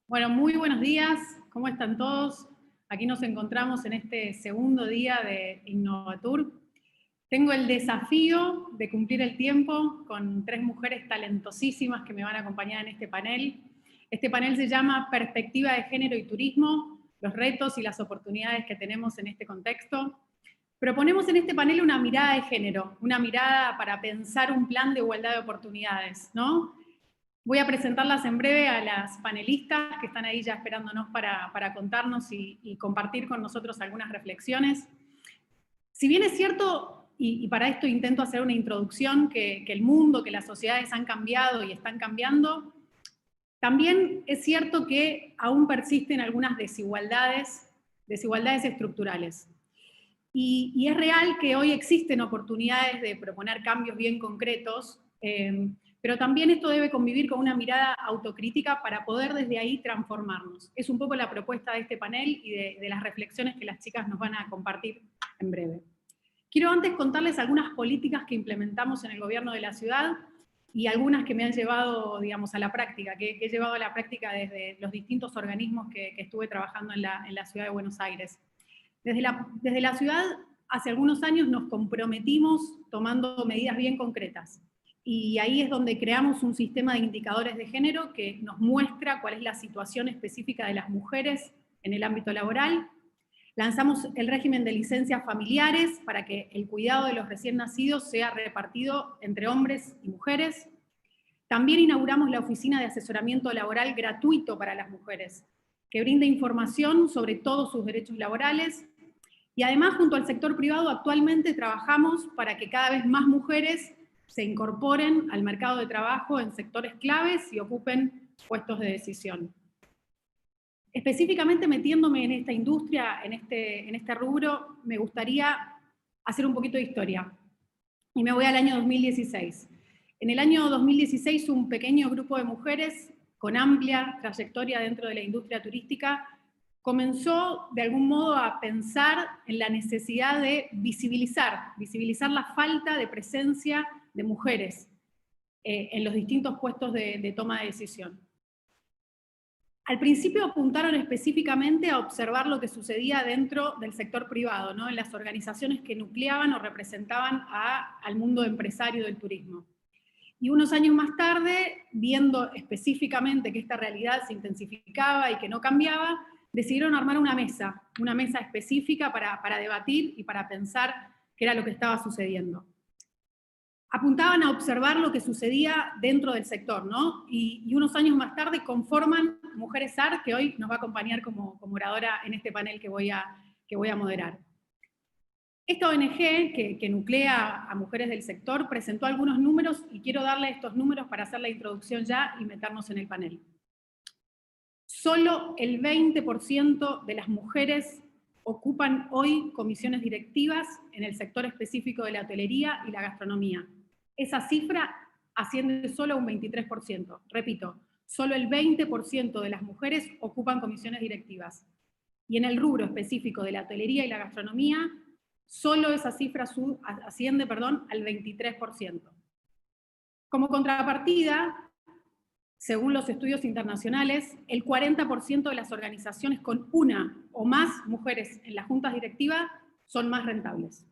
Bueno, muy buenos días, ¿cómo están todos? Aquí nos encontramos en este segundo día de Innovatur. Tengo el desafío de cumplir el tiempo con tres mujeres talentosísimas que me van a acompañar en este panel. Este panel se llama Perspectiva de Género y Turismo, los retos y las oportunidades que tenemos en este contexto. Proponemos en este panel una mirada de género, una mirada para pensar un plan de igualdad de oportunidades, ¿no? Voy a presentarlas en breve a las panelistas que están ahí ya esperándonos para contarnos y compartir con nosotros algunas reflexiones. Si bien es cierto, y para esto intento hacer una introducción, que el mundo, que las sociedades han cambiado y están cambiando, también es cierto que aún persisten algunas desigualdades estructurales. Y es real que hoy existen oportunidades de proponer cambios bien concretos, pero también esto debe convivir con una mirada autocrítica para poder desde ahí transformarnos. Es un poco la propuesta de este panel y de las reflexiones que las chicas nos van a compartir en breve. Quiero antes contarles algunas políticas que implementamos en el gobierno de la ciudad y algunas que me han llevado, digamos, a la práctica, que he llevado a la práctica desde los distintos organismos que estuve trabajando en la ciudad de Buenos Aires. Desde la ciudad, hace algunos años nos comprometimos tomando medidas bien concretas. Y ahí es donde creamos un sistema de indicadores de género que nos muestra cuál es la situación específica de las mujeres en el ámbito laboral. Lanzamos el régimen de licencias familiares para que el cuidado de los recién nacidos sea repartido entre hombres y mujeres. También inauguramos la oficina de asesoramiento laboral gratuito para las mujeres, que brinda información sobre todos sus derechos laborales. Y además, junto al sector privado, actualmente trabajamos para que cada vez más mujeres se incorporen al mercado de trabajo en sectores claves y ocupen puestos de decisión. Específicamente metiéndome en esta industria, en este rubro, me gustaría hacer un poquito de historia. Y me voy al año 2016. En el año 2016, un pequeño grupo de mujeres con amplia trayectoria dentro de la industria turística comenzó de algún modo a pensar en la necesidad de visibilizar la falta de presencia de mujeres en los distintos puestos de toma de decisión. Al principio apuntaron específicamente a observar lo que sucedía dentro del sector privado, ¿no? En las organizaciones que nucleaban o representaban al mundo empresario del turismo. Y unos años más tarde, viendo específicamente que esta realidad se intensificaba y que no cambiaba, decidieron armar una mesa específica para debatir y para pensar qué era lo que estaba sucediendo. Apuntaban a observar lo que sucedía dentro del sector, ¿no? Y unos años más tarde conforman Mujeres AR, que hoy nos va a acompañar como oradora en este panel que voy a moderar. Esta ONG, que nuclea a mujeres del sector, presentó algunos números y quiero darle estos números para hacer la introducción ya y meternos en el panel. Solo el 20% de las mujeres ocupan hoy comisiones directivas en el sector específico de la hotelería y la gastronomía. Esa cifra asciende solo a un 23%. Repito, solo el 20% de las mujeres ocupan comisiones directivas. Y en el rubro específico de la hotelería y la gastronomía, solo esa cifra asciende al 23%. Como contrapartida, según los estudios internacionales, el 40% de las organizaciones con una o más mujeres en las juntas directivas son más rentables.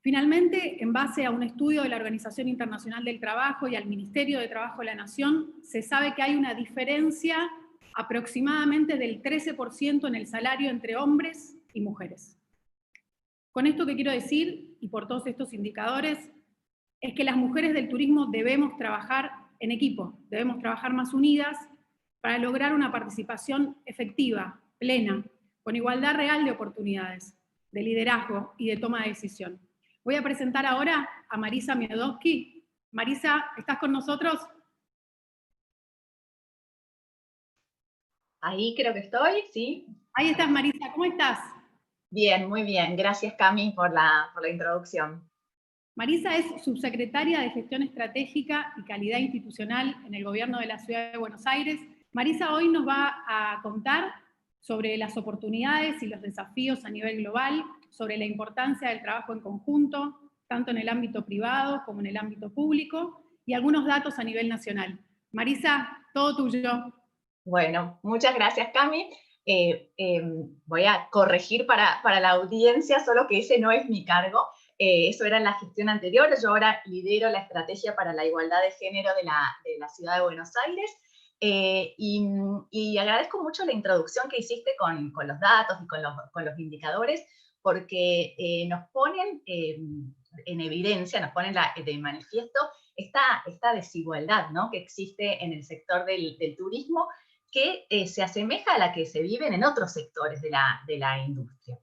Finalmente, en base a un estudio de la Organización Internacional del Trabajo y al Ministerio de Trabajo de la Nación, se sabe que hay una diferencia aproximadamente del 13% en el salario entre hombres y mujeres. Con esto que quiero decir, y por todos estos indicadores, es que las mujeres del turismo debemos trabajar en equipo, debemos trabajar más unidas para lograr una participación efectiva, plena, con igualdad real de oportunidades, de liderazgo y de toma de decisión. Voy a presentar ahora a Marisa Miodowski. Marisa, ¿estás con nosotros? Ahí creo que estoy, ¿sí? Ahí estás, Marisa, ¿cómo estás? Bien, muy bien. Gracias, Cami, por la introducción. Marisa es subsecretaria de Gestión Estratégica y Calidad Institucional en el Gobierno de la Ciudad de Buenos Aires. Marisa hoy nos va a contar sobre las oportunidades y los desafíos a nivel global, sobre la importancia del trabajo en conjunto, tanto en el ámbito privado como en el ámbito público, y algunos datos a nivel nacional. Marisa, todo tuyo. Bueno, muchas gracias, Cami. Voy a corregir para la audiencia, solo que ese no es mi cargo. Eso era en la gestión anterior. Yo ahora lidero la estrategia para la igualdad de género de la ciudad de Buenos Aires. Y agradezco mucho la introducción que hiciste con los datos y con los indicadores, porque nos ponen en evidencia, nos ponen de manifiesto esta desigualdad, ¿no?, que existe en el sector del turismo, que se asemeja a la que se viven en otros sectores de la industria.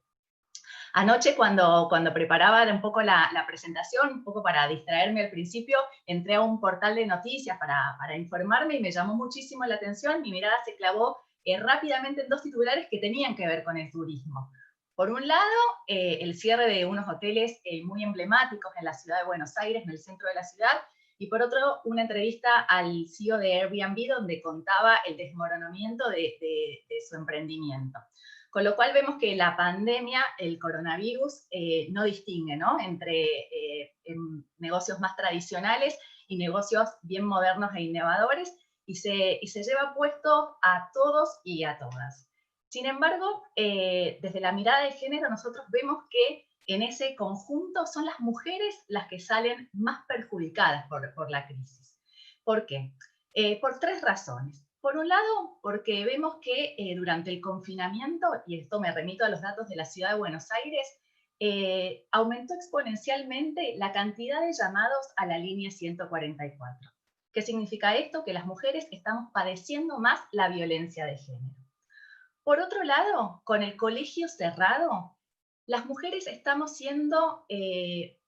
Anoche cuando preparaba un poco la presentación, un poco para distraerme al principio, entré a un portal de noticias para informarme y me llamó muchísimo la atención. Mi mirada se clavó rápidamente en dos titulares que tenían que ver con el turismo. Por un lado, el cierre de unos hoteles muy emblemáticos en la ciudad de Buenos Aires, en el centro de la ciudad, y por otro, una entrevista al CEO de Airbnb donde contaba el desmoronamiento de su emprendimiento. Con lo cual vemos que la pandemia, el coronavirus, no distingue, ¿no?, entre negocios más tradicionales y negocios bien modernos e innovadores, y se lleva puesto a todos y a todas. Sin embargo, desde la mirada de género nosotros vemos que en ese conjunto son las mujeres las que salen más perjudicadas por la crisis. ¿Por qué? Por tres razones. Por un lado, porque vemos que durante el confinamiento, y esto me remito a los datos de la ciudad de Buenos Aires, aumentó exponencialmente la cantidad de llamados a la línea 144. ¿Qué significa esto? Que las mujeres estamos padeciendo más la violencia de género. Por otro lado, con el colegio cerrado, las mujeres estamos siendo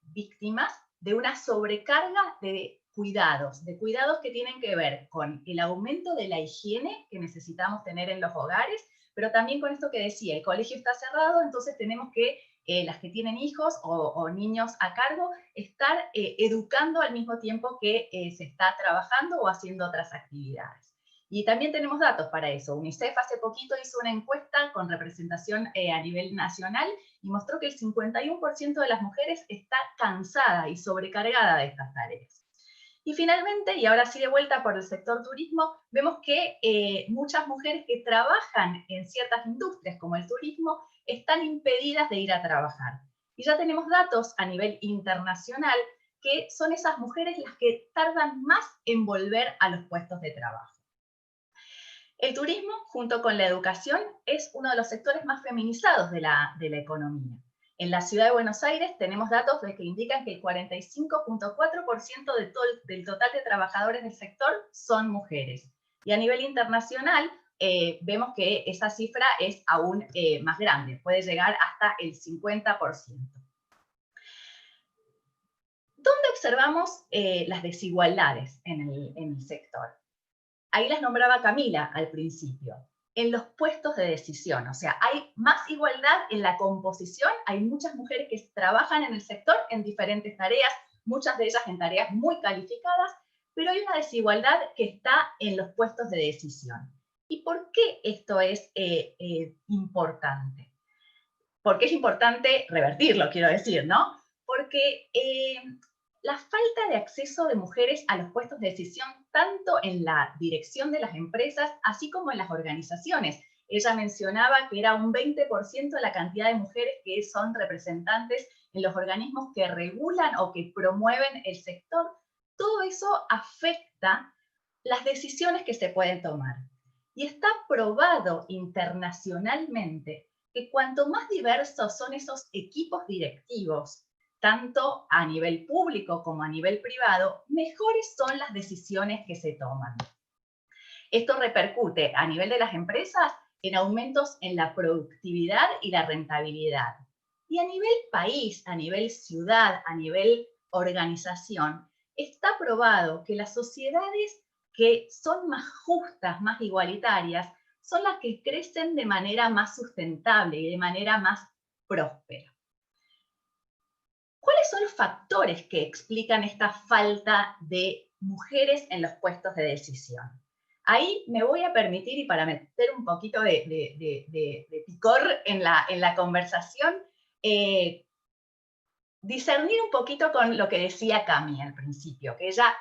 víctimas de una sobrecarga de cuidados que tienen que ver con el aumento de la higiene que necesitamos tener en los hogares, pero también con esto que decía, el colegio está cerrado, entonces tenemos que, las que tienen hijos o niños a cargo, estar educando al mismo tiempo que se está trabajando o haciendo otras actividades. Y también tenemos datos para eso. UNICEF hace poquito hizo una encuesta con representación a nivel nacional y mostró que el 51% de las mujeres está cansada y sobrecargada de estas tareas. Y finalmente, y ahora sí de vuelta por el sector turismo, vemos que muchas mujeres que trabajan en ciertas industrias como el turismo están impedidas de ir a trabajar. Y ya tenemos datos a nivel internacional que son esas mujeres las que tardan más en volver a los puestos de trabajo. El turismo, junto con la educación, es uno de los sectores más feminizados de la economía. En la ciudad de Buenos Aires tenemos datos que indican que el 45.4% del total de trabajadores del sector son mujeres. Y a nivel internacional vemos que esa cifra es aún más grande, puede llegar hasta el 50%. ¿Dónde observamos las desigualdades en el sector? Ahí las nombraba Camila al principio, en los puestos de decisión. O sea, hay más igualdad en la composición, hay muchas mujeres que trabajan en el sector en diferentes tareas, muchas de ellas en tareas muy calificadas, pero hay una desigualdad que está en los puestos de decisión. ¿Y por qué esto es importante? Porque es importante revertirlo, quiero decir, ¿no? Porque la falta de acceso de mujeres a los puestos de decisión, tanto en la dirección de las empresas, así como en las organizaciones. Ella mencionaba que era un 20% la cantidad de mujeres que son representantes en los organismos que regulan o que promueven el sector. Todo eso afecta las decisiones que se pueden tomar. Y está probado internacionalmente que cuanto más diversos son esos equipos directivos, tanto a nivel público como a nivel privado, mejores son las decisiones que se toman. Esto repercute a nivel de las empresas en aumentos en la productividad y la rentabilidad. Y a nivel país, a nivel ciudad, a nivel organización, está probado que las sociedades que son más justas, más igualitarias, son las que crecen de manera más sustentable y de manera más próspera. ¿Cuáles son los factores que explican esta falta de mujeres en los puestos de decisión? Ahí me voy a permitir, y para meter un poquito de picor en la conversación, discernir un poquito con lo que decía Cami al principio, que ella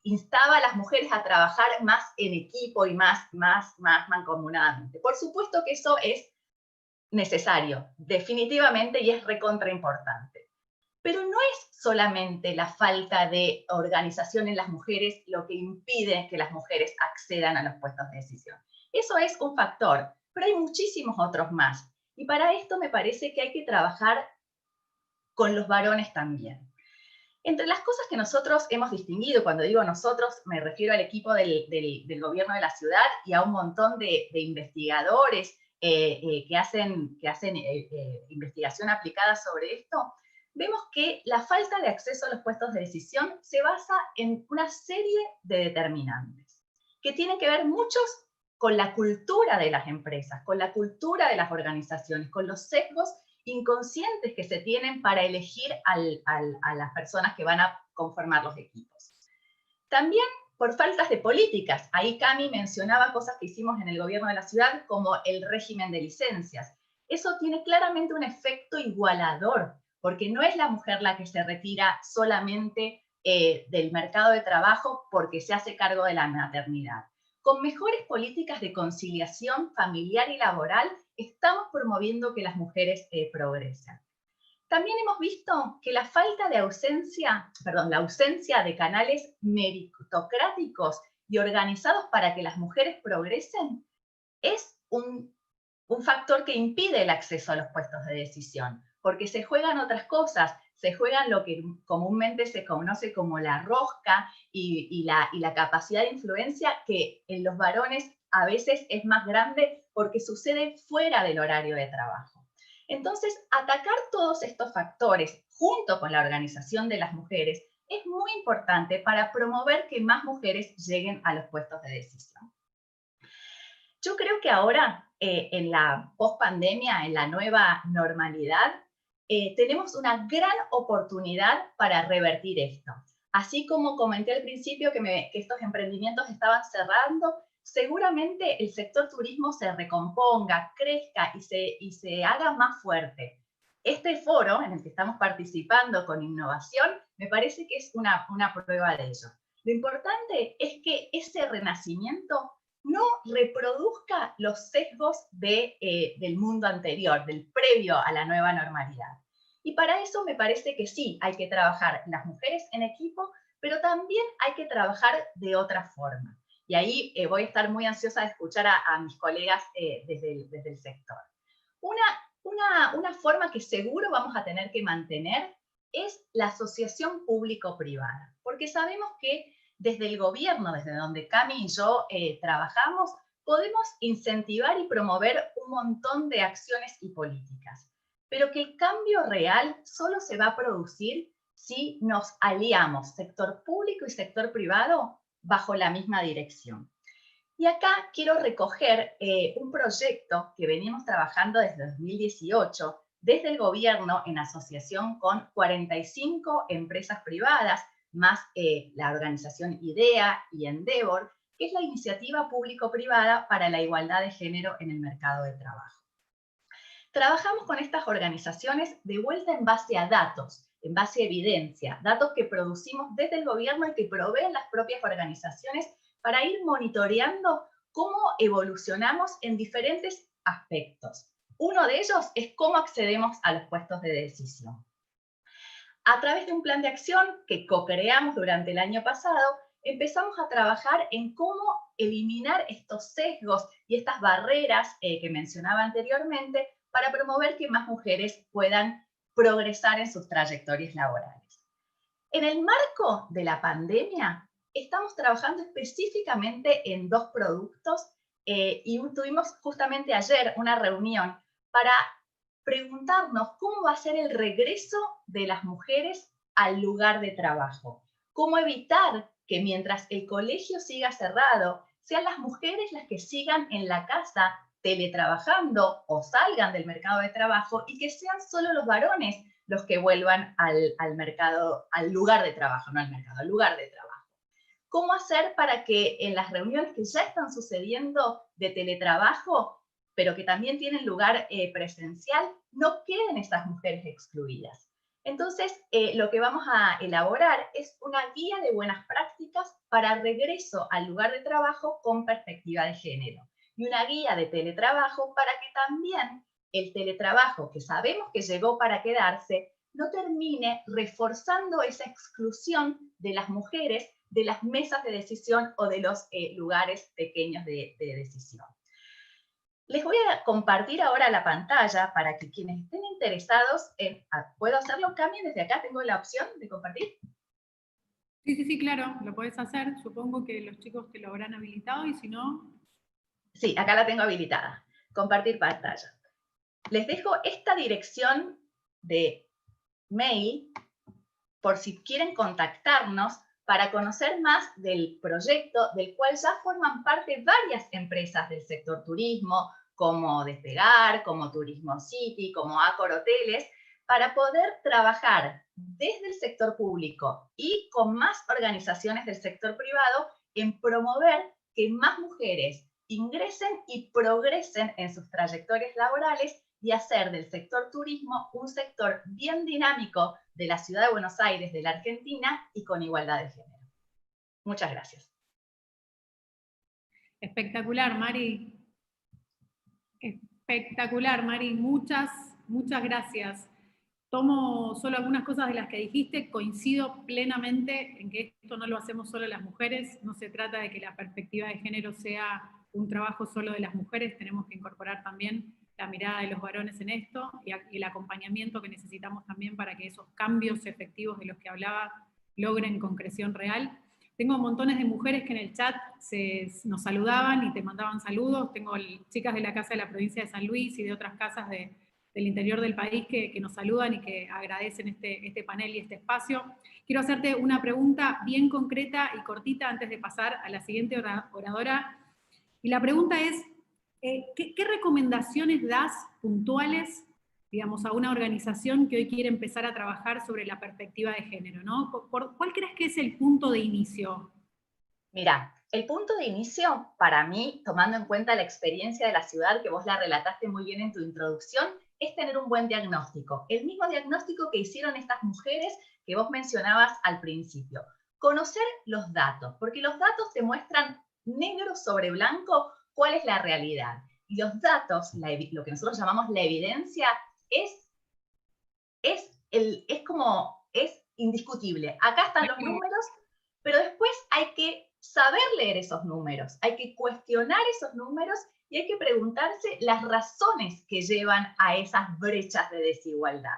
instaba a las mujeres a trabajar más en equipo y más mancomunadamente. Por supuesto que eso es necesario, definitivamente, y es recontra importante. Pero no es solamente la falta de organización en las mujeres lo que impide que las mujeres accedan a los puestos de decisión. Eso es un factor, pero hay muchísimos otros más. Y para esto me parece que hay que trabajar con los varones también. Entre las cosas que nosotros hemos distinguido, cuando digo nosotros, me refiero al equipo del gobierno de la ciudad y a un montón de investigadores que hacen investigación aplicada sobre esto, vemos que la falta de acceso a los puestos de decisión se basa en una serie de determinantes, que tienen que ver muchos con la cultura de las empresas, con la cultura de las organizaciones, con los sesgos inconscientes que se tienen para elegir a las personas que van a conformar los equipos. También por faltas de políticas. Ahí Cami mencionaba cosas que hicimos en el gobierno de la ciudad, como el régimen de licencias. Eso tiene claramente un efecto igualador, porque no es la mujer la que se retira solamente del mercado de trabajo porque se hace cargo de la maternidad. Con mejores políticas de conciliación familiar y laboral, estamos promoviendo que las mujeres progresen. También hemos visto que la ausencia de canales meritocráticos y organizados para que las mujeres progresen es un factor que impide el acceso a los puestos de decisión, porque se juegan otras cosas, se juegan lo que comúnmente se conoce como la rosca y la capacidad de influencia, que en los varones a veces es más grande porque sucede fuera del horario de trabajo. Entonces, atacar todos estos factores junto con la organización de las mujeres es muy importante para promover que más mujeres lleguen a los puestos de decisión. Yo creo que ahora, en la pospandemia, en la nueva normalidad, tenemos una gran oportunidad para revertir esto. Así como comenté al principio que estos emprendimientos estaban cerrando, seguramente el sector turismo se recomponga, crezca y se haga más fuerte. Este foro en el que estamos participando con innovación me parece que es una prueba de ello. Lo importante es que ese renacimiento no reproduzca los sesgos del mundo anterior, del previo a la nueva normalidad. Y para eso me parece que sí, hay que trabajar las mujeres en equipo, pero también hay que trabajar de otra forma. Y ahí voy a estar muy ansiosa de escuchar a mis colegas desde el sector. Una forma que seguro vamos a tener que mantener es la asociación público-privada, porque sabemos que desde el gobierno, desde donde Cami y yo trabajamos, podemos incentivar y promover un montón de acciones y políticas, pero que el cambio real solo se va a producir si nos aliamos sector público y sector privado bajo la misma dirección. Y acá quiero recoger un proyecto que venimos trabajando desde 2018, desde el gobierno en asociación con 45 empresas privadas, más la organización IDEA y Endeavor, que es la iniciativa público-privada para la igualdad de género en el mercado de trabajo. Trabajamos con estas organizaciones de vuelta en base a datos, en base a evidencia, datos que producimos desde el gobierno y que proveen las propias organizaciones para ir monitoreando cómo evolucionamos en diferentes aspectos. Uno de ellos es cómo accedemos a los puestos de decisión. A través de un plan de acción que co-creamos durante el año pasado, empezamos a trabajar en cómo eliminar estos sesgos y estas barreras que mencionaba anteriormente para promover que más mujeres puedan progresar en sus trayectorias laborales. En el marco de la pandemia, estamos trabajando específicamente en dos productos y tuvimos justamente ayer una reunión para preguntarnos cómo va a ser el regreso de las mujeres al lugar de trabajo. Cómo evitar que mientras el colegio siga cerrado, sean las mujeres las que sigan en la casa teletrabajando o salgan del mercado de trabajo y que sean solo los varones los que vuelvan al lugar de trabajo, no al mercado, al lugar de trabajo. ¿Cómo hacer para que en las reuniones que ya están sucediendo de teletrabajo, pero que también tienen lugar presencial, no queden estas mujeres excluidas? Entonces, lo que vamos a elaborar es una guía de buenas prácticas para regreso al lugar de trabajo con perspectiva de género. Y una guía de teletrabajo para que también el teletrabajo, que sabemos que llegó para quedarse, no termine reforzando esa exclusión de las mujeres de las mesas de decisión o de los lugares pequeños de decisión. Les voy a compartir ahora la pantalla para que quienes estén interesados en... ¿Puedo hacerlo, Cami? Desde acá tengo la opción de compartir. Sí, sí, sí, claro, lo podés hacer. Supongo que los chicos te lo habrán habilitado y si no... Sí, acá la tengo habilitada. Compartir pantalla. Les dejo esta dirección de mail por si quieren contactarnos para conocer más del proyecto, del cual ya forman parte varias empresas del sector turismo, como Despegar, como Turismo City, como Accor Hoteles, para poder trabajar desde el sector público y con más organizaciones del sector privado en promover que más mujeres ingresen y progresen en sus trayectorias laborales y hacer del sector turismo un sector bien dinámico de la ciudad de Buenos Aires, de la Argentina, y con igualdad de género. Muchas gracias. Espectacular, Mari. Espectacular, Mari. Muchas, muchas gracias. Tomo solo algunas cosas de las que dijiste, coincido plenamente en que esto no lo hacemos solo las mujeres, no se trata de que la perspectiva de género sea un trabajo solo de las mujeres, tenemos que incorporar también la mirada de los varones en esto y el acompañamiento que necesitamos también para que esos cambios efectivos de los que hablaba logren concreción real. Tengo montones de mujeres que en el chat nos saludaban y te mandaban saludos, tengo chicas de la Casa de la Provincia de San Luis y de otras casas del interior del país que nos saludan y que agradecen este panel y este espacio. Quiero hacerte una pregunta bien concreta y cortita antes de pasar a la siguiente oradora. Y la pregunta es, ¿qué recomendaciones das puntuales, digamos, a una organización que hoy quiere empezar a trabajar sobre la perspectiva de género, ¿no? ¿Cuál crees que es el punto de inicio? Mira, el punto de inicio, para mí, tomando en cuenta la experiencia de la ciudad, que vos la relataste muy bien en tu introducción, es tener un buen diagnóstico. El mismo diagnóstico que hicieron estas mujeres que vos mencionabas al principio. Conocer los datos, porque los datos te muestran negro sobre blanco cuál es la realidad. Y los datos, lo que nosotros llamamos la evidencia, es indiscutible. Acá están los números, pero después hay que saber leer esos números, hay que cuestionar esos números y hay que preguntarse las razones que llevan a esas brechas de desigualdad.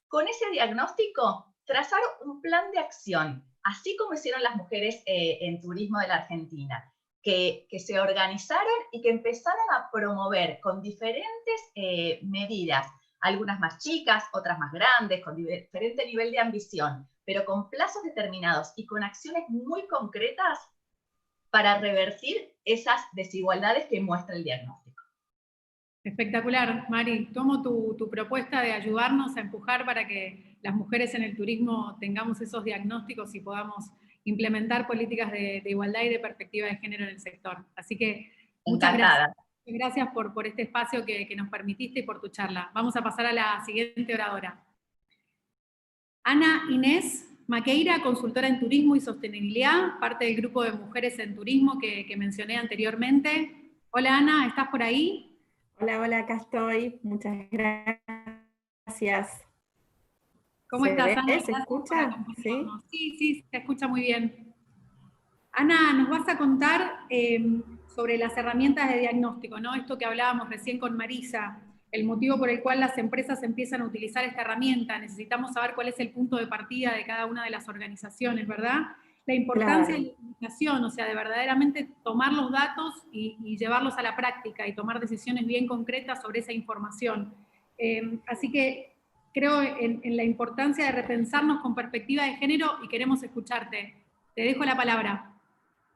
Con ese diagnóstico, trazar un plan de acción, así como hicieron las mujeres en turismo de la Argentina, que se organizaron y que empezaron a promover con diferentes medidas, algunas más chicas, otras más grandes, con diferente nivel de ambición, pero con plazos determinados y con acciones muy concretas para revertir esas desigualdades que muestra el diagnóstico. Espectacular, Mari. Tomo tu propuesta de ayudarnos a empujar para que las mujeres en el turismo tengamos esos diagnósticos y podamos implementar políticas de igualdad y de perspectiva de género en el sector. Así que muchas Encantada. gracias. Gracias por este espacio que nos permitiste y por tu charla. Vamos a pasar a la siguiente oradora. Ana Inés Maqueira, consultora en turismo y sostenibilidad, parte del grupo de mujeres en turismo que mencioné anteriormente. Hola Ana, ¿estás por ahí? Hola, hola, acá estoy. Muchas gracias. ¿Cómo estás, Ana? ¿Se escucha? ¿Sí? Sí, se escucha muy bien. Ana, nos vas a contar sobre las herramientas de diagnóstico, ¿no? Esto que hablábamos recién con Marisa, el motivo por el cual las empresas empiezan a utilizar esta herramienta. Necesitamos saber cuál es el punto de partida de cada una de las organizaciones, ¿verdad? La importancia de la comunicación, o sea, de verdaderamente tomar los datos y llevarlos a la práctica y tomar decisiones bien concretas sobre esa información. Así que creo en la importancia de repensarnos con perspectiva de género y queremos escucharte. Te dejo la palabra.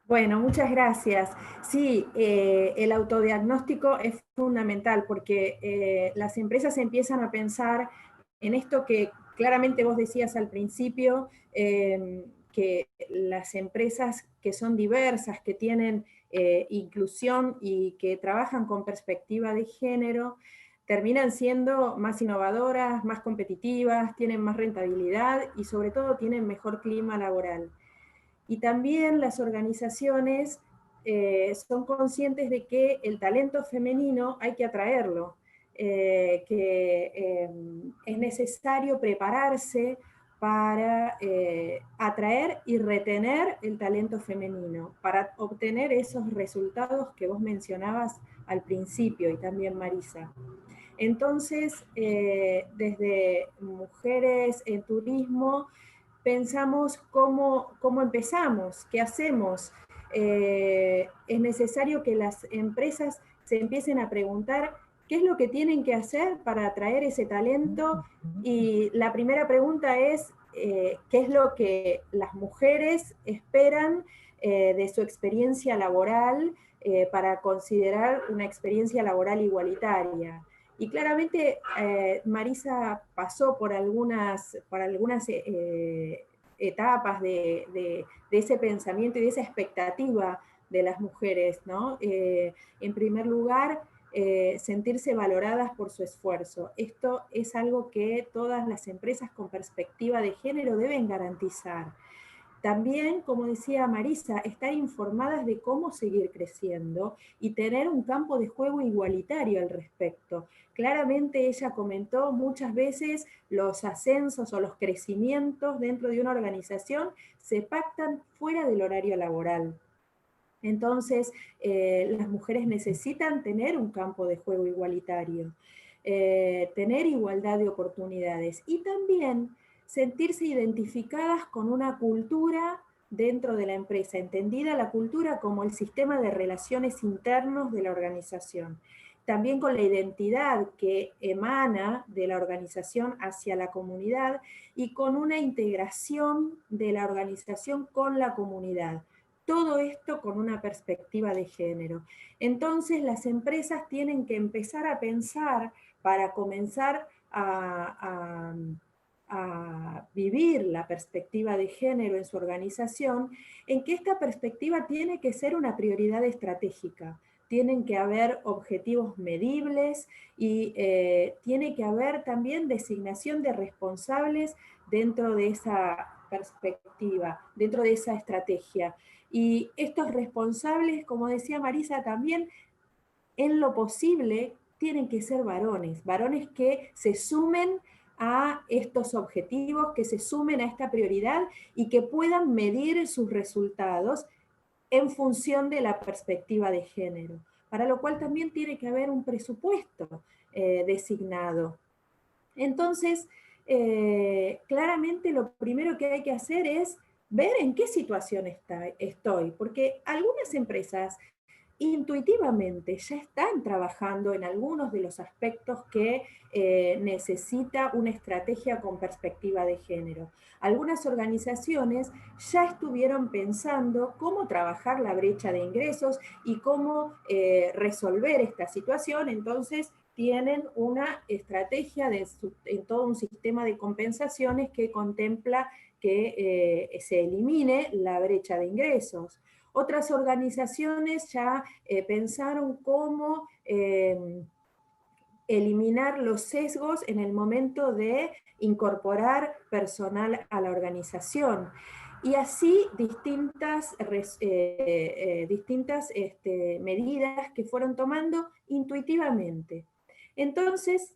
Bueno, muchas gracias. Sí, el autodiagnóstico es fundamental porque las empresas empiezan a pensar en esto que claramente vos decías al principio, que las empresas que son diversas, que tienen inclusión y que trabajan con perspectiva de género, terminan siendo más innovadoras, más competitivas, tienen más rentabilidad y sobre todo tienen mejor clima laboral. Y también las organizaciones son conscientes de que el talento femenino hay que atraerlo, que es necesario prepararse para atraer y retener el talento femenino, para obtener esos resultados que vos mencionabas al principio y también Marisa. Entonces, desde Mujeres en Turismo, pensamos cómo empezamos, qué hacemos. Es necesario que las empresas se empiecen a preguntar qué es lo que tienen que hacer para atraer ese talento, y la primera pregunta es qué es lo que las mujeres esperan de su experiencia laboral para considerar una experiencia laboral igualitaria. Y claramente Marisa pasó por algunas etapas de ese pensamiento y de esa expectativa de las mujeres, ¿no? En primer lugar, sentirse valoradas por su esfuerzo. Esto es algo que todas las empresas con perspectiva de género deben garantizar. También, como decía Marisa, estar informadas de cómo seguir creciendo y tener un campo de juego igualitario al respecto. Claramente ella comentó muchas veces los ascensos o los crecimientos dentro de una organización se pactan fuera del horario laboral. Entonces, las mujeres necesitan tener un campo de juego igualitario, tener igualdad de oportunidades y también sentirse identificadas con una cultura dentro de la empresa, entendida la cultura como el sistema de relaciones internos de la organización, también con la identidad que emana de la organización hacia la comunidad y con una integración de la organización con la comunidad. Todo esto con una perspectiva de género. Entonces las empresas tienen que empezar a pensar para comenzar a vivir la perspectiva de género en su organización, en que esta perspectiva tiene que ser una prioridad estratégica. Tienen que haber objetivos medibles y tiene que haber también designación de responsables dentro de esa perspectiva, dentro de esa estrategia. Y estos responsables, como decía Marisa también, en lo posible tienen que ser varones, varones que se sumen a estos objetivos, que se sumen a esta prioridad y que puedan medir sus resultados en función de la perspectiva de género, para lo cual también tiene que haber un presupuesto designado. Entonces, claramente lo primero que hay que hacer es ver en qué situación estoy, porque algunas empresas intuitivamente ya están trabajando en algunos de los aspectos que necesita una estrategia con perspectiva de género. Algunas organizaciones ya estuvieron pensando cómo trabajar la brecha de ingresos y cómo resolver esta situación, entonces tienen una estrategia en todo un sistema de compensaciones que contempla que se elimine la brecha de ingresos. Otras organizaciones ya pensaron cómo eliminar los sesgos en el momento de incorporar personal a la organización. Y así distintas medidas que fueron tomando intuitivamente. Entonces,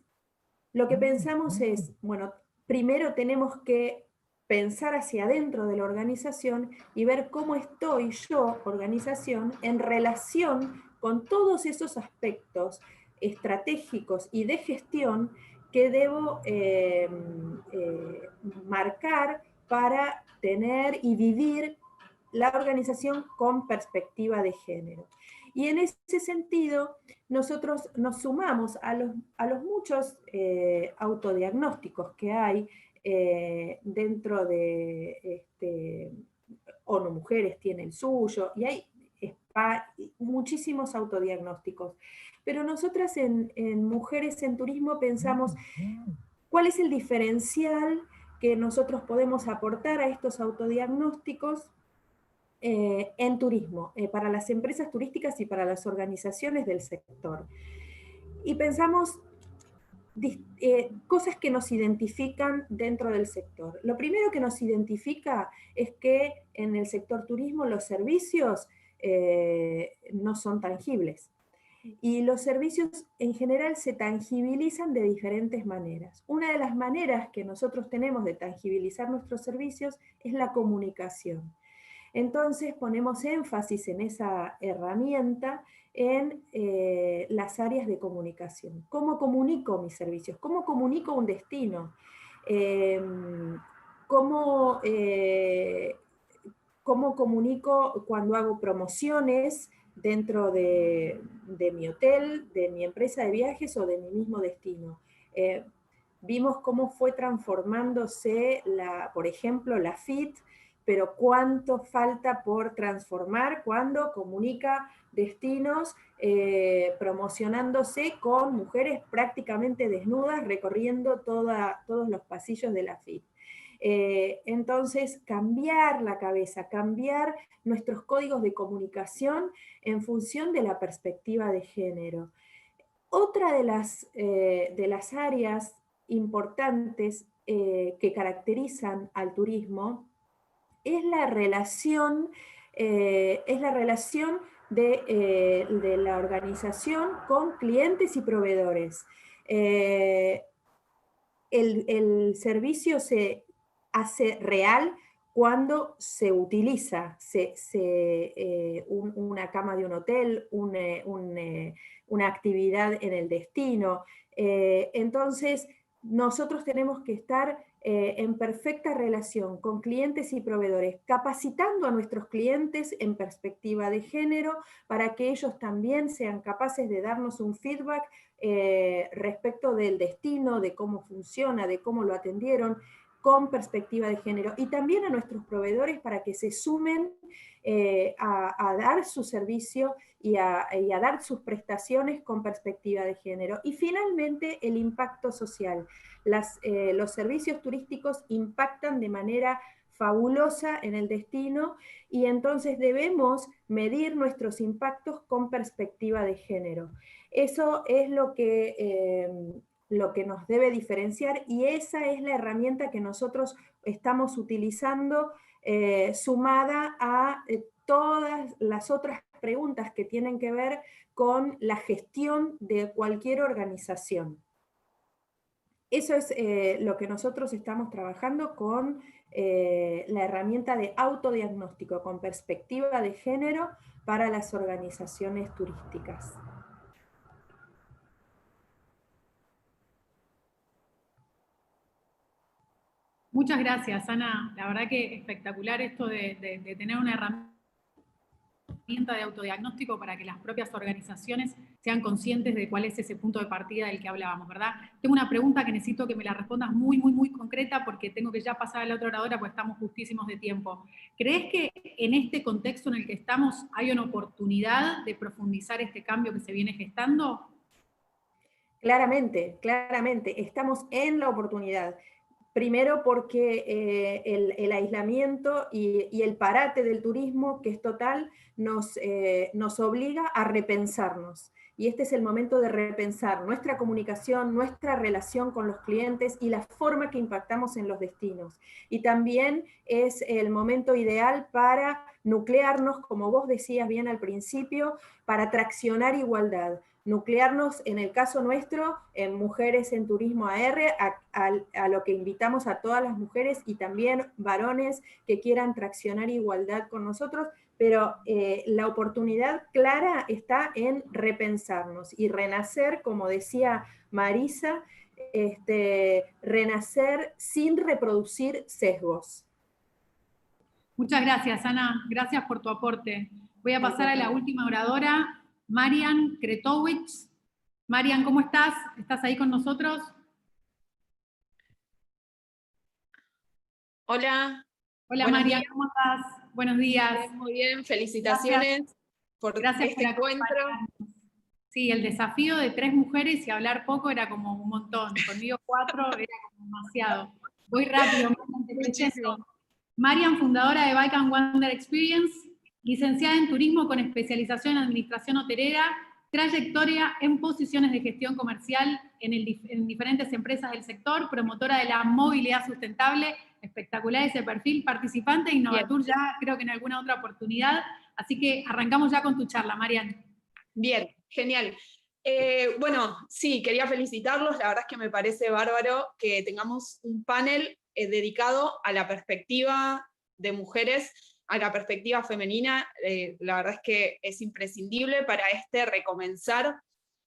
lo que pensamos es, bueno, primero tenemos que pensar hacia adentro de la organización y ver cómo estoy yo, organización, en relación con todos esos aspectos estratégicos y de gestión que debo marcar para tener y vivir la organización con perspectiva de género. Y en ese sentido, nosotros nos sumamos a los muchos autodiagnósticos que hay dentro de ONU Mujeres tiene el suyo, y hay muchísimos autodiagnósticos. Pero nosotras en Mujeres en Turismo pensamos cuál es el diferencial que nosotros podemos aportar a estos autodiagnósticos en turismo, para las empresas turísticas y para las organizaciones del sector. Y pensamos cosas que nos identifican dentro del sector. Lo primero que nos identifica es que en el sector turismo los servicios no son tangibles. Y los servicios en general se tangibilizan de diferentes maneras. Una de las maneras que nosotros tenemos de tangibilizar nuestros servicios es la comunicación. Entonces ponemos énfasis en esa herramienta en las áreas de comunicación. ¿Cómo comunico mis servicios? ¿Cómo comunico un destino? ¿Cómo comunico cuando hago promociones dentro de mi hotel, de mi empresa de viajes o de mi mismo destino? Vimos cómo fue transformándose, por ejemplo, la FIT, pero cuánto falta por transformar cuando comunica destinos promocionándose con mujeres prácticamente desnudas recorriendo todos los pasillos de la FIT. Entonces, cambiar la cabeza, cambiar nuestros códigos de comunicación en función de la perspectiva de género. Otra de las áreas importantes que caracterizan al turismo es la relación de la organización con clientes y proveedores. El servicio se hace real cuando se utiliza una cama de un hotel, una actividad en el destino. Entonces, nosotros tenemos que estar en perfecta relación con clientes y proveedores, capacitando a nuestros clientes en perspectiva de género para que ellos también sean capaces de darnos un feedback respecto del destino, de cómo funciona, de cómo lo atendieron, con perspectiva de género, y también a nuestros proveedores para que se sumen a dar su servicio y a dar sus prestaciones con perspectiva de género. Y finalmente, el impacto social. Los servicios turísticos impactan de manera fabulosa en el destino, y entonces debemos medir nuestros impactos con perspectiva de género. Eso es lo que nos debe diferenciar, y esa es la herramienta que nosotros estamos utilizando sumada a todas las otras preguntas que tienen que ver con la gestión de cualquier organización. Eso es lo que nosotros estamos trabajando con la herramienta de autodiagnóstico con perspectiva de género para las organizaciones turísticas. Muchas gracias, Ana. La verdad que espectacular esto de tener una herramienta de autodiagnóstico para que las propias organizaciones sean conscientes de cuál es ese punto de partida del que hablábamos, ¿verdad? Tengo una pregunta que necesito que me la respondas muy, muy, muy concreta, porque tengo que ya pasar a la otra oradora porque estamos justísimos de tiempo. ¿Crees que en este contexto en el que estamos hay una oportunidad de profundizar este cambio que se viene gestando? Claramente, claramente, estamos en la oportunidad. Primero porque el aislamiento y el parate del turismo, que es total, nos obliga a repensarnos. Y este es el momento de repensar nuestra comunicación, nuestra relación con los clientes y la forma que impactamos en los destinos. Y también es el momento ideal para nuclearnos, como vos decías bien al principio, para traccionar igualdad. Nuclearnos, en el caso nuestro, en Mujeres en Turismo AR, a lo que invitamos a todas las mujeres y también varones que quieran traccionar igualdad con nosotros, pero la oportunidad clara está en repensarnos y renacer, como decía Marisa, renacer sin reproducir sesgos. Muchas gracias, Ana. Gracias por tu aporte. Voy a pasar a la última oradora, Marian Kretowicz. Marian, ¿cómo estás? ¿Estás ahí con nosotros? Hola. Hola, Marian, ¿cómo estás? Buenos días. Muy bien, felicitaciones por este encuentro. Sí, el desafío de 3 mujeres y hablar poco era como un montón. Conmigo 4 era como demasiado. Voy rápido, Marian, te presento. Marian, fundadora de Bike and Wander Experience, licenciada en Turismo con especialización en Administración Hotelera trayectoria en posiciones de gestión comercial en diferentes empresas del sector, promotora de la movilidad sustentable, espectacular ese perfil, participante de Innovatur ya creo que en alguna otra oportunidad, así que arrancamos ya con tu charla, Marian. Bien, genial. Bueno, sí, quería felicitarlos, la verdad es que me parece bárbaro que tengamos un panel dedicado a la perspectiva de mujeres, a la perspectiva femenina, la verdad es que es imprescindible para este recomenzar.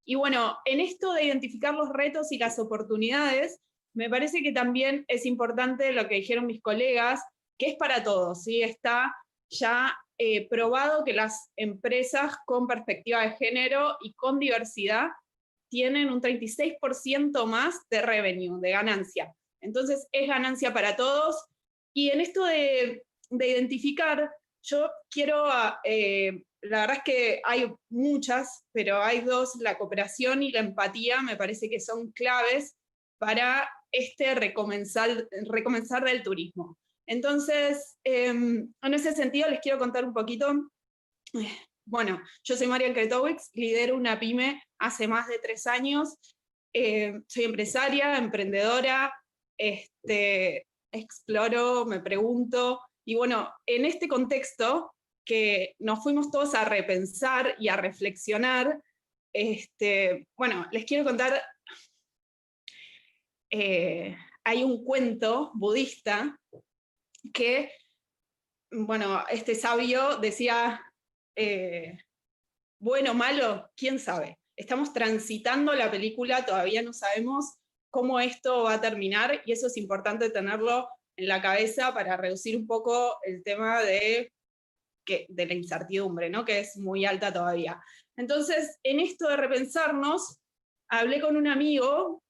Y bueno, en esto de identificar los retos y las oportunidades, me parece que también es importante lo que dijeron mis colegas, que es para todos, ¿sí? Está ya probado que las empresas con perspectiva de género y con diversidad tienen un 36% más de revenue, de ganancia. Entonces es ganancia para todos. Y en esto de identificar, yo quiero, la verdad es que hay muchas, pero hay dos, la cooperación y la empatía, me parece que son claves para este recomenzar del turismo. Entonces, en ese sentido les quiero contar un poquito. Bueno, yo soy Marian Kretowicz, lidero una pyme hace más de 3 años, soy empresaria, emprendedora, exploro, me pregunto, y bueno, en este contexto que nos fuimos todos a repensar y a reflexionar, bueno, les quiero contar, hay un cuento budista que, bueno, este sabio decía, bueno, malo, quién sabe. Estamos transitando la película, todavía no sabemos cómo esto va a terminar, y eso es importante tenerlo en la cabeza para reducir un poco el tema de la incertidumbre, ¿no? Que es muy alta todavía. Entonces, en esto de repensarnos, hablé con un amigo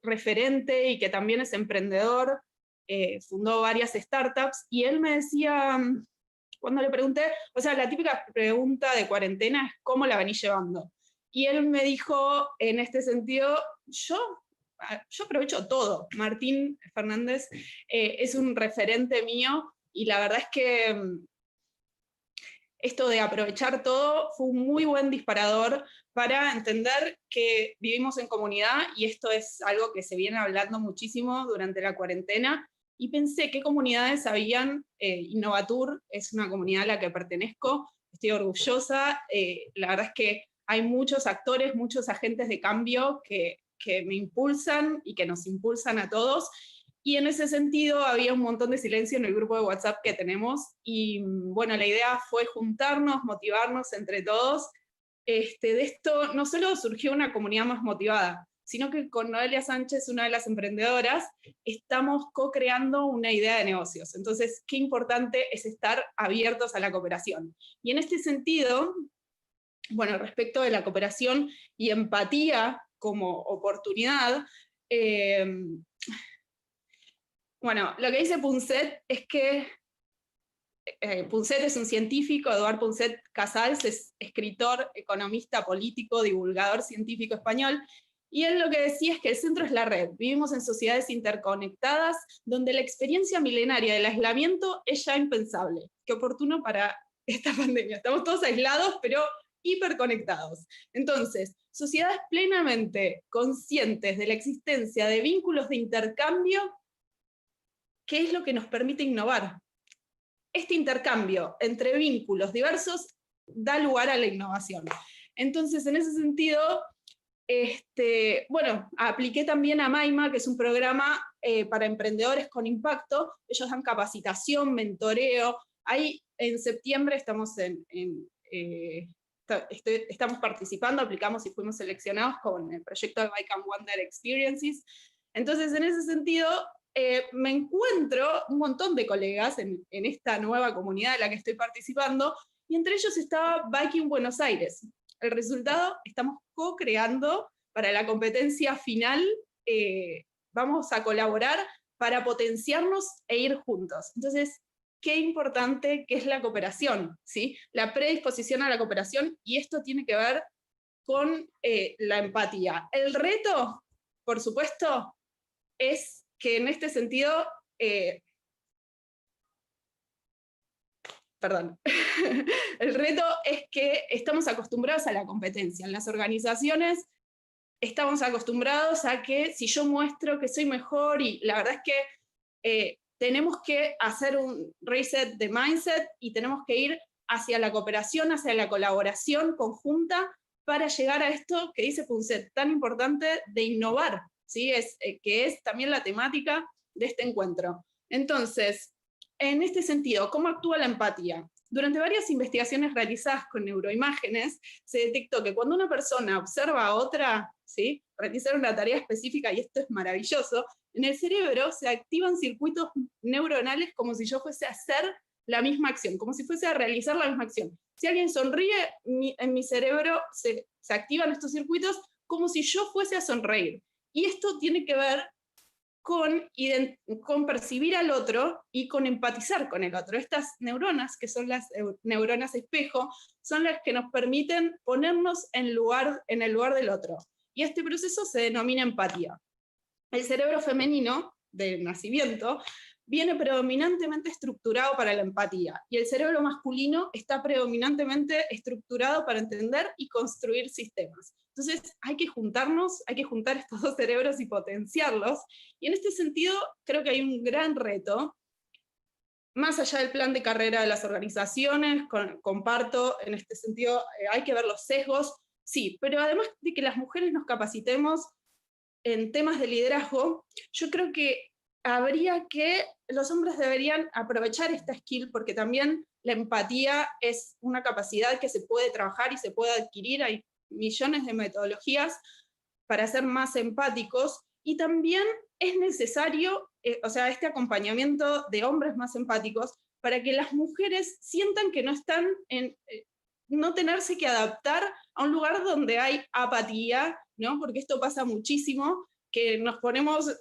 referente y que también es emprendedor, fundó varias startups, y él me decía, cuando le pregunté, o sea, la típica pregunta de cuarentena es ¿cómo la venís llevando? Y él me dijo, en este sentido, yo aprovecho todo. Martín Fernández es un referente mío, y la verdad es que esto de aprovechar todo fue un muy buen disparador para entender que vivimos en comunidad, y esto es algo que se viene hablando muchísimo durante la cuarentena, y pensé qué comunidades habían. Innovatur es una comunidad a la que pertenezco, estoy orgullosa, la verdad es que hay muchos actores, muchos agentes de cambio que me impulsan y que nos impulsan a todos, y en ese sentido había un montón de silencio en el grupo de WhatsApp que tenemos, y bueno, la idea fue juntarnos, motivarnos entre todos. De esto no solo surgió una comunidad más motivada, sino que con Noelia Sánchez, una de las emprendedoras, estamos co-creando una idea de negocios. Entonces, qué importante es estar abiertos a la cooperación. Y en este sentido, bueno, respecto de la cooperación y empatía como oportunidad, bueno, lo que dice Punset es que Punset es un científico, Eduard Punset Casals es escritor, economista, político, divulgador científico español, y él lo que decía es que el centro es la red. Vivimos en sociedades interconectadas donde la experiencia milenaria del aislamiento es ya impensable. Qué oportuno para esta pandemia. Estamos todos aislados, pero hiperconectados. Entonces, sociedades plenamente conscientes de la existencia de vínculos de intercambio, ¿qué es lo que nos permite innovar? Este intercambio entre vínculos diversos da lugar a la innovación. Entonces, en ese sentido, bueno, apliqué también a Maima, que es un programa para emprendedores con impacto. Ellos dan capacitación, mentoreo. Ahí en septiembre estamos estamos participando, aplicamos y fuimos seleccionados con el proyecto de Bike and Wonder Experiences. Entonces, en ese sentido, me encuentro un montón de colegas en esta nueva comunidad de la que estoy participando, y entre ellos estaba Biking Buenos Aires. El resultado, estamos co-creando para la competencia final, vamos a colaborar para potenciarnos e ir juntos. Entonces, qué importante que es la cooperación, ¿sí? La predisposición a la cooperación, y esto tiene que ver con la empatía. El reto, por supuesto, es que en este sentido perdón, el reto es que estamos acostumbrados a la competencia. En las organizaciones estamos acostumbrados a que si yo muestro que soy mejor, y la verdad es que tenemos que hacer un reset de mindset y tenemos que ir hacia la cooperación, hacia la colaboración conjunta para llegar a esto que dice Punset, tan importante de innovar, ¿sí? Que es también la temática de este encuentro. Entonces, en este sentido, ¿cómo actúa la empatía? Durante varias investigaciones realizadas con neuroimágenes, se detectó que cuando una persona observa a otra, ¿sí?, realizar una tarea específica, y esto es maravilloso, en el cerebro se activan circuitos neuronales como si yo fuese a hacer la misma acción, como si fuese a realizar la misma acción. Si alguien sonríe, en mi cerebro se activan estos circuitos como si yo fuese a sonreír. Y esto tiene que ver con percibir al otro y con empatizar con el otro. Estas neuronas, que son las neuronas espejo, son las que nos permiten ponernos en el lugar del otro. Y este proceso se denomina empatía. El cerebro femenino, de nacimiento, viene predominantemente estructurado para la empatía, y el cerebro masculino está predominantemente estructurado para entender y construir sistemas. Entonces hay que juntarnos, hay que juntar estos dos cerebros y potenciarlos, y en este sentido creo que hay un gran reto, más allá del plan de carrera de las organizaciones, comparto en este sentido, hay que ver los sesgos, sí, pero además de que las mujeres nos capacitemos en temas de liderazgo, yo creo que los hombres deberían aprovechar esta skill, porque también la empatía es una capacidad que se puede trabajar y se puede adquirir. Hay millones de metodologías para ser más empáticos, y también es necesario, este acompañamiento de hombres más empáticos para que las mujeres sientan que no están no tenerse que adaptar a un lugar donde hay apatía, ¿no? Porque esto pasa muchísimo, que nos ponemos,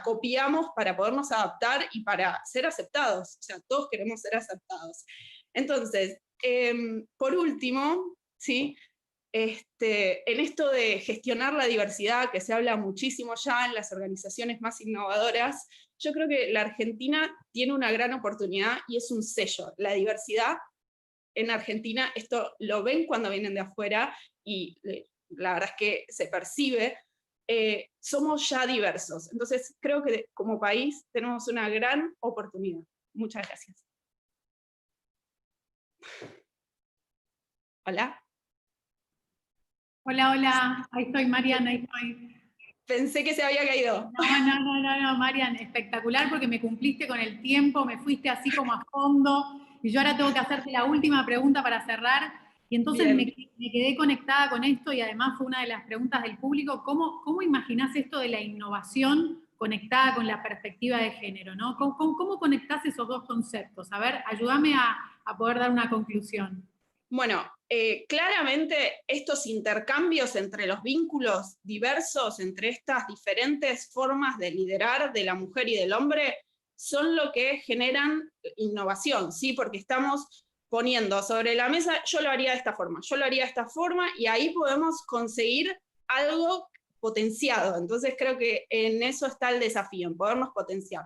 copiamos para podernos adaptar y para ser aceptados. O sea, todos queremos ser aceptados. Entonces, por último, ¿sí?, en esto de gestionar la diversidad, que se habla muchísimo ya en las organizaciones más innovadoras, yo creo que la Argentina tiene una gran oportunidad y es un sello. La diversidad en Argentina, esto lo ven cuando vienen de afuera, y la verdad es que se percibe, somos ya diversos. Entonces creo que como país tenemos una gran oportunidad. Muchas gracias. Hola. Hola, hola, ahí estoy, Marian, ahí estoy. Pensé que se había caído. No, Marian, espectacular, porque me cumpliste con el tiempo, me fuiste así como a fondo, y yo ahora tengo que hacerte la última pregunta para cerrar, y entonces me quedé conectada con esto, y además fue una de las preguntas del público. ¿Cómo imaginás esto de la innovación conectada con la perspectiva de género, ¿no? ¿Cómo conectás esos dos conceptos? A ver, ayúdame a poder dar una conclusión. Bueno, claramente estos intercambios entre los vínculos diversos, entre estas diferentes formas de liderar de la mujer y del hombre, son lo que generan innovación, ¿sí? Porque estamos poniendo sobre la mesa, yo lo haría de esta forma, yo lo haría de esta forma, y ahí podemos conseguir algo potenciado. Entonces creo que en eso está el desafío, en podernos potenciar.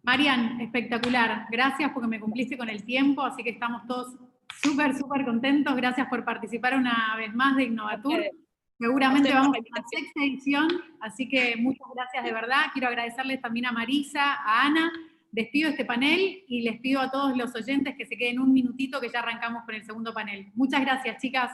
Marian, espectacular. Gracias porque me cumpliste con el tiempo, así que estamos todos súper, súper contentos. Gracias por participar una vez más de Innovatur. Seguramente vamos a la sexta edición, así que muchas gracias de verdad. Quiero agradecerles también a Marisa, a Ana. Despido este panel y les pido a todos los oyentes que se queden un minutito, que ya arrancamos con el segundo panel. Muchas gracias, chicas.